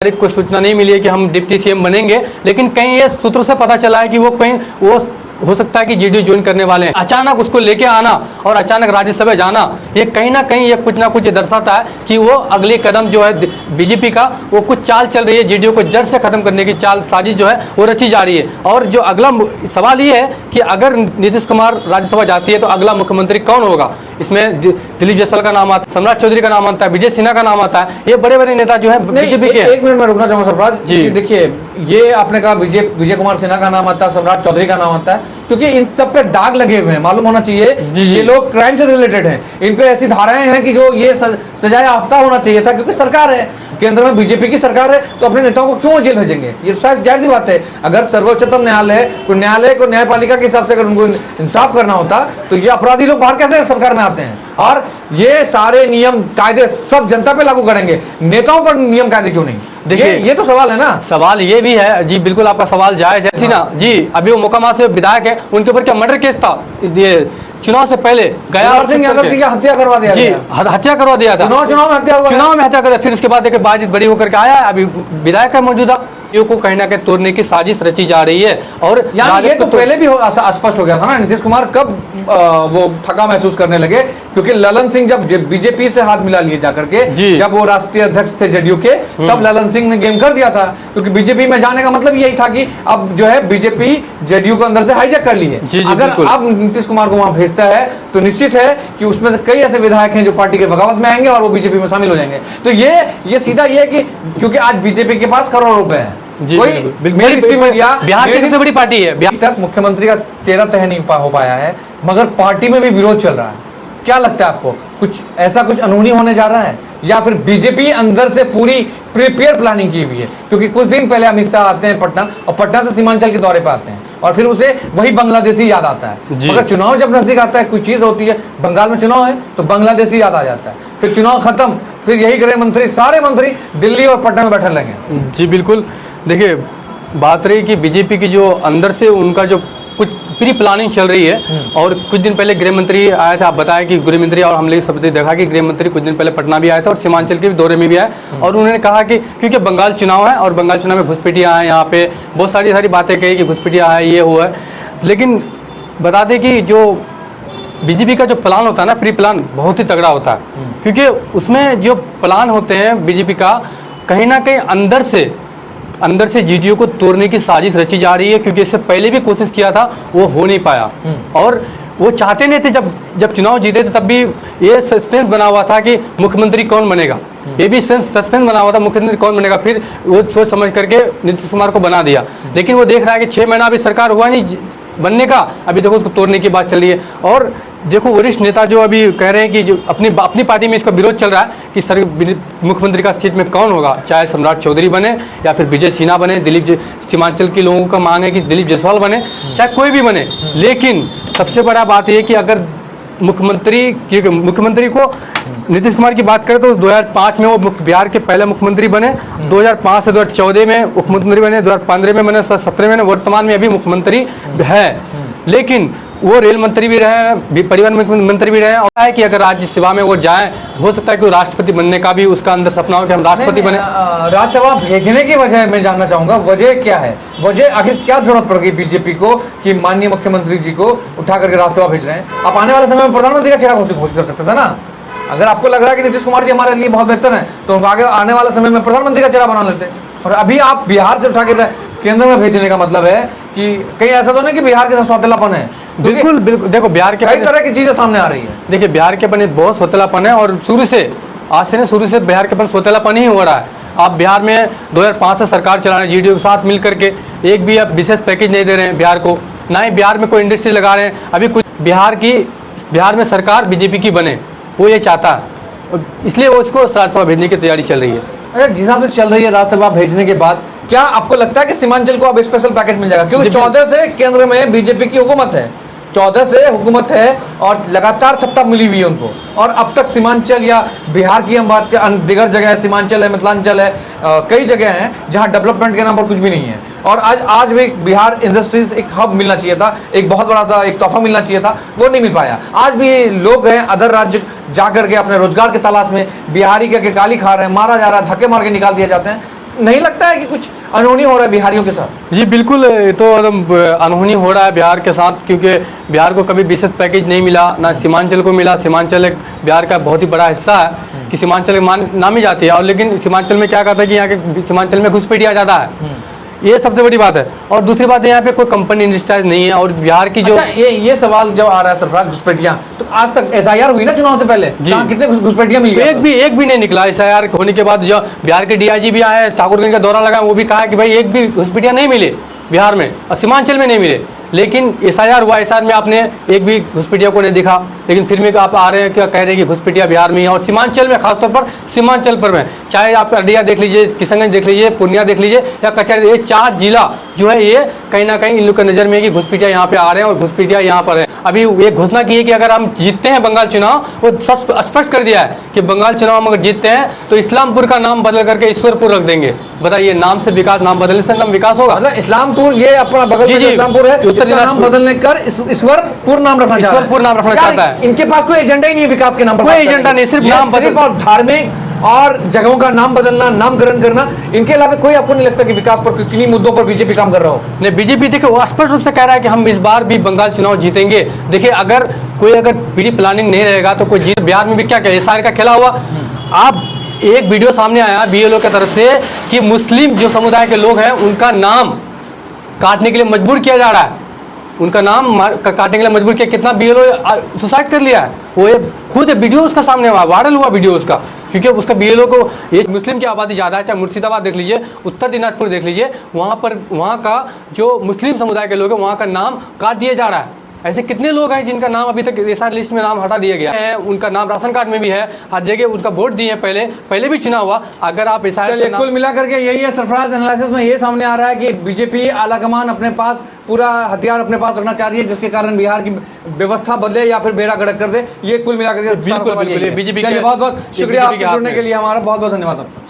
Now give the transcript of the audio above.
कोई सूचना नहीं मिली है कि हम डिप्टी सीएम बनेंगे, लेकिन कहीं ये सूत्रों से पता चला है कि वो कहीं वो हो सकता है कि जेडीयू ज्वाइन करने वाले हैं। अचानक उसको लेके आना और अचानक राज्यसभा जाना, ये कहीं ना कहीं ये कुछ ना कुछ दर्शाता है कि वो अगले कदम जो है बीजेपी का वो कुछ चाल चल रही है, जेडीयू को जड़ से खत्म करने की चाल साजिश जो है वो रची जा रही है। और जो अगला सवाल ये है कि अगर नीतीश कुमार राज्यसभा जाती है तो अगला मुख्यमंत्री कौन होगा। इसमें दिलीप जायसवाल का नाम आता है, सम्राट चौधरी का नाम आता है, विजय सिन्हा का नाम आता है, ये बड़े बड़े नेता जो है बीजेपी के। एक मिनट में रुकना चाहूंगा सरफराज जी। देखिए, ये आपने कहा विजय कुमार सिन्हा का नाम आता है, सम्राट चौधरी का नाम आता है, क्योंकि इन सब पे दाग लगे हुए हैं, मालूम होना चाहिए ये लोग क्राइम से रिलेटेड हैं। इन पे ऐसी धाराएं हैं कि जो ये सजाए आफ्ता होना चाहिए था, क्योंकि सरकार है केंद्र में, बीजेपी की सरकार है, तो अपने नेताओं को क्यों जेल भेजेंगे। ये शायद जाहिर सी बात है। अगर सर्वोच्चतम न्यायालय को न्यायपालिका के हिसाब से अगर उनको इंसाफ करना होता तो ये अपराधी लोग बाहर कैसे सरकार में आते हैं। और ये सारे नियम कायदे सब जनता पे लागू करेंगे, नेताओं पर नियम कायदे क्यों नहीं। देखिए, ये तो सवाल है ना। सवाल ये भी है जी, बिल्कुल आपका सवाल जायज है। जैसी ना जी, अभी वो मोकामा से विधायक है, उनके ऊपर क्या मर्डर केस था, ये चुनाव से पहले गया सिंह यादव जी का हत्या करवा दिया जी, हत्या करवा दिया था, चुनाव में हत्या कर दिया। फिर उसके बाद एक बातचीत बड़ी होकर के आया, अभी विधायक है मौजूदा को कहीं ना कहीं तोड़ने की साजिश रची जा रही है। और ये तो पहले भी स्पष्ट हो गया था ना। नीतीश कुमार कब वो थका महसूस करने लगे, क्योंकि ललन सिंह जब बीजेपी से हाथ मिला लिए जाकर के, जब वो राष्ट्रीय अध्यक्ष थे जेडीयू के, तब ललन सिंह ने गेम कर दिया था, क्योंकि बीजेपी में जाने का मतलब यही था कि अब जो है बीजेपी जेडीयू को अंदर से हाईजैक कर ली है। अगर अब नीतीश कुमार को वहां भेजता है तो निश्चित है कि उसमें से कई ऐसे विधायक हैं जो पार्टी के बगावत में आएंगे और वो बीजेपी में शामिल हो जाएंगे। तो ये सीधा ये है कि क्योंकि आज बीजेपी के पास करोड़ों रुपए है, बिहार की सबसे बड़ी पार्टी है। अभी तक मुख्यमंत्री का चेहरा तय नहीं हो पाया है, मगर पार्टी में भी विरोध चल रहा है। क्या लगता है आपको, कुछ अनहोनी होने जा रहा है, या फिर बीजेपी अंदर से पूरी प्रिपेयर प्लानिंग की हुई है? क्योंकि कुछ दिन पहले अमित शाह आते हैं पटना, और पटना से सीमांचल के दौरे पर आते हैं, और फिर उसे वही बांग्लादेशी याद आता है। मगर चुनाव जब नजदीक आता है, कोई चीज होती है, बंगाल में चुनाव है तो बांग्लादेशी याद आ जाता है, फिर चुनाव खत्म, फिर यही गृह मंत्री सारे मंत्री दिल्ली और पटना में बैठे रहेंगे। जी बिल्कुल। देखिए, बात रही कि बीजेपी की जो अंदर से उनका जो कुछ प्री प्लानिंग चल रही है, और कुछ दिन पहले गृह मंत्री आया था, आप बताया कि गृह मंत्री, और हमने सब देखा कि गृह मंत्री कुछ दिन पहले पटना भी आया था और सीमांचल के भी दौरे में भी आए, और उन्होंने कहा कि क्योंकि बंगाल चुनाव है और बंगाल चुनाव में घुसपैठियाँ हैं, यहाँ पे बहुत सारी बातें कही कि घुसपैठियाँ है, ये हुआ है। लेकिन बता दें कि जो बीजेपी का जो प्लान होता है ना, प्री प्लान बहुत ही तगड़ा होता है, क्योंकि उसमें जो प्लान होते हैं बीजेपी का, कहीं ना कहीं अंदर से जेडीयू को तोड़ने की साजिश रची जा रही है, क्योंकि इससे पहले भी कोशिश किया था, वो हो नहीं पाया। और वो चाहते नहीं थे, जब चुनाव जीते थे तब भी ये सस्पेंस बना हुआ था कि मुख्यमंत्री कौन बनेगा, ये भी सस्पेंस बना हुआ था, मुख्यमंत्री कौन बनेगा। फिर वो सोच समझ करके नीतीश कुमार को बना दिया, लेकिन वो देख रहा है कि 6 महीना अभी सरकार हुआ नहीं बनने का, अभी देखो उसको तोड़ने की बात चल रही है। और देखो, वरिष्ठ नेता जो अभी कह रहे हैं कि जो अपनी पार्टी में इसका विरोध चल रहा है कि सर मुख्यमंत्री का सीट में कौन होगा, चाहे सम्राट चौधरी बने या फिर विजय सिन्हा बने, सीमांचल के लोगों का मांग है कि दिलीप जायसवाल बने, चाहे कोई भी बने। लेकिन सबसे बड़ा बात यह कि अगर मुख्यमंत्री को नीतीश कुमार की बात करें तो 2005 में वो बिहार के पहले मुख्यमंत्री बने, 2005 से 2014 में मुख्यमंत्री बने, 2015 में बने, 2017 में, वर्तमान में अभी मुख्यमंत्री है। लेकिन वो रेल मंत्री भी रहे, परिवहन मंत्री भी रहे, और है कि अगर राज्यसभा में वो जाएं, हो सकता है कि राष्ट्रपति बनने का भी उसका अंदर सपना हो कि हम राष्ट्रपति बने। राज्यसभा भेजने की वजह मैं जानना चाहूंगा, वजह क्या है? वजह आखिर क्या जरूरत पड़ गई बीजेपी को कि माननीय मुख्यमंत्री जी को उठा करके राज्यसभा भेज रहे हैं? आप आने वाले समय में प्रधानमंत्री का चेहरा घोषित कर सकते थे ना। अगर आपको लग रहा है कि नीतीश कुमार जी हमारे लिए बहुत बेहतर है, तो आगे आने वाले समय में प्रधानमंत्री का चेहरा बना लेते। और अभी आप बिहार से उठा के केंद्र में भेजने का मतलब है कि कहीं ऐसा तो नहीं कि बिहार के साथ सौतेलापन है? बिल्कुल बिल्कुल। देखो, बिहार के कई तरह की चीजें सामने आ रही है। देखिए, बिहार के अपन बहुत सौतेलापन है, और शुरू से बिहार के अपन सौतेलापन ही हो रहा है। आप बिहार में 2005 से सरकार चला रहे हैं जेडीयू के साथ मिल करके, एक भी आप विशेष पैकेज नहीं दे रहे हैं बिहार को, ना ही बिहार में कोई इंडस्ट्री लगा रहे हैं। अभी कुछ बिहार में सरकार बीजेपी की बने, वो ये चाहता है, इसलिए वो उसको राज्यसभा भेजने की तैयारी चल रही है। अगर जिस हिसाब से चल रही है राज्यसभा भेजने के बाद, क्या आपको लगता है कि सीमांचल को अब स्पेशल पैकेज मिल जाएगा? क्योंकि 14 से केंद्र में बीजेपी की हुकूमत है, 14 से हुकूमत है और लगातार सत्ता मिली हुई है उनको, और अब तक सीमांचल या बिहार की हम बात करें, दिगर जगह है, सीमांचल है, मिथिलांचल है, कई जगह हैं जहां डेवलपमेंट के नाम पर कुछ भी नहीं है। और आज भी बिहार इंडस्ट्रीज एक हब मिलना चाहिए था, एक बहुत बड़ा सा एक तोहफा मिलना चाहिए था, वो नहीं मिल पाया। आज भी लोग हैं अदर राज्य जाकर के अपने रोजगार की तलाश में, बिहारी के गाली खा रहे हैं, मारा जा रहा है, धक्के मार के निकाल दिए जाते हैं। नहीं लगता है कि कुछ अनहोनी हो रहा है बिहारियों के साथ? जी बिल्कुल, ये तो एकदम अनहोनी हो रहा है बिहार के साथ, क्योंकि बिहार को कभी विशेष पैकेज नहीं मिला, ना सीमांचल को मिला। सीमांचल एक बिहार का बहुत ही बड़ा हिस्सा है कि सीमांचल नाम ही जाती है, और लेकिन सीमांचल में क्या कहता है कि यहाँ के सीमांचल में घुसपैठिया ज़्यादा है, ये सबसे बड़ी बात है। और दूसरी बात है यहाँ पे कोई कंपनी इंडस्ट्राइज नहीं है, और बिहार की जो अच्छा, ये सवाल जब आ रहा है सरफराज, घुसपैठिया, तो आज तक एसआईआर हुई ना चुनाव से पहले, कितने घुसपैठिया मिल गए? एक भी नहीं निकला। एसआईआर होने के बाद जो बिहार के डीआईजी भी आए, ठाकुरगंज का दौरा लगा, वो भी कहा कि भाई एक भी घुसपैठिया नहीं मिले बिहार में और सीमांचल में नहीं मिले। लेकिन एसआईआर हुआ, एसआईआर में आपने एक भी घुसपैठिया को नहीं दिखा, लेकिन फिर भी आप आ रहे हैं क्या कह रहे हैं कि घुसपैठिया बिहार में है, और सीमांचल में, खासतौर पर सीमांचल पर में, चाहे आप अररिया देख लीजिए, किशनगंज देख लीजिए, पूर्णिया देख लीजिए या कचहरी, ये 4 जिला जो है ये कहीं ना कहीं इन लोग की नज़र में है कि घुसपैठिया यहाँ पे आ रहे हैं और घुसपैठिया यहाँ पर है। अभी ये घोषणा की है कि अगर हम जीतते हैं बंगाल चुनाव, वो स्पष्ट कर दिया है कि बंगाल चुनाव हम अगर जीतते हैं तो इस्लामपुर का नाम बदल करके ईश्वरपुर रख देंगे। बताइए, नाम से विकास, नाम बदलने से नाम विकास होगा? मतलब इस्लामपुर, ये अपना बगल में इस्लामपुर है, उत्तर नाम बदलने कर ईश्वरपुर नाम रखना चाहता है। ईश्वरपुर नाम रखना चाहता है। इनके पास कोई एजेंडा ही नहीं है विकास के नाम पर, कोई एजेंडा नहीं, सिर्फ नाम सिर्फ और धार्मिक और जगहों का नाम बदलना, नामकरण करना, इनके अलावा कोई आपको नहीं लगता कि विकास पर किन्हीं मुद्दों पर बीजेपी काम कर रहा हो? नहीं, बीजेपी देखिए वो स्पष्ट रूप से कह रहा है कि हम इस बार भी बंगाल चुनाव जीतेंगे। देखिए, अगर प्री प्लानिंग नहीं रहेगा तो कोई जीत, बिहार में भी क्या कहे, सारे का खेला हुआ। आप एक वीडियो सामने आया बीएलओ की तरफ से कि मुस्लिम जो समुदाय के लोग हैं उनका नाम काटने के लिए मजबूर किया जा रहा है, उनका नाम काटने के लिए मजबूर किया। कितना बीएलओ सुसाइड कर लिया है, वो ये खुद वीडियो उसका सामने हुआ, वायरल हुआ वीडियो उसका, क्योंकि उसका बीएलओ को, ये मुस्लिम की आबादी ज़्यादा है, चाहे मुर्शिदाबाद देख लीजिए, उत्तर दिनाजपुर देख लीजिए, वहाँ का जो मुस्लिम समुदाय के लोग हैं वहाँ का नाम काट दिया जा रहा है। ऐसे कितने लोग हैं जिनका नाम अभी तक एसआर लिस्ट में नाम हटा दिया गया है, उनका नाम राशन कार्ड में भी है, हर जगह उनका वोट दिए हैं, पहले भी चुनाव हुआ। अगर आप एसआर, कुल मिलाकर के यही है सरफराज, एनालिसिस में ये सामने आ रहा है कि बीजेपी आलाकमान अपने पास पूरा हथियार अपने पास रखना चाह रही है, जिसके कारण बिहार की व्यवस्था बदले या फिर बेड़ा गर्क कर दे। ये कुल मिलाकर के बिल्कुल बीजेपी। बहुत बहुत शुक्रिया आपसे जुड़ने के लिए, हमारा बहुत बहुत धन्यवाद।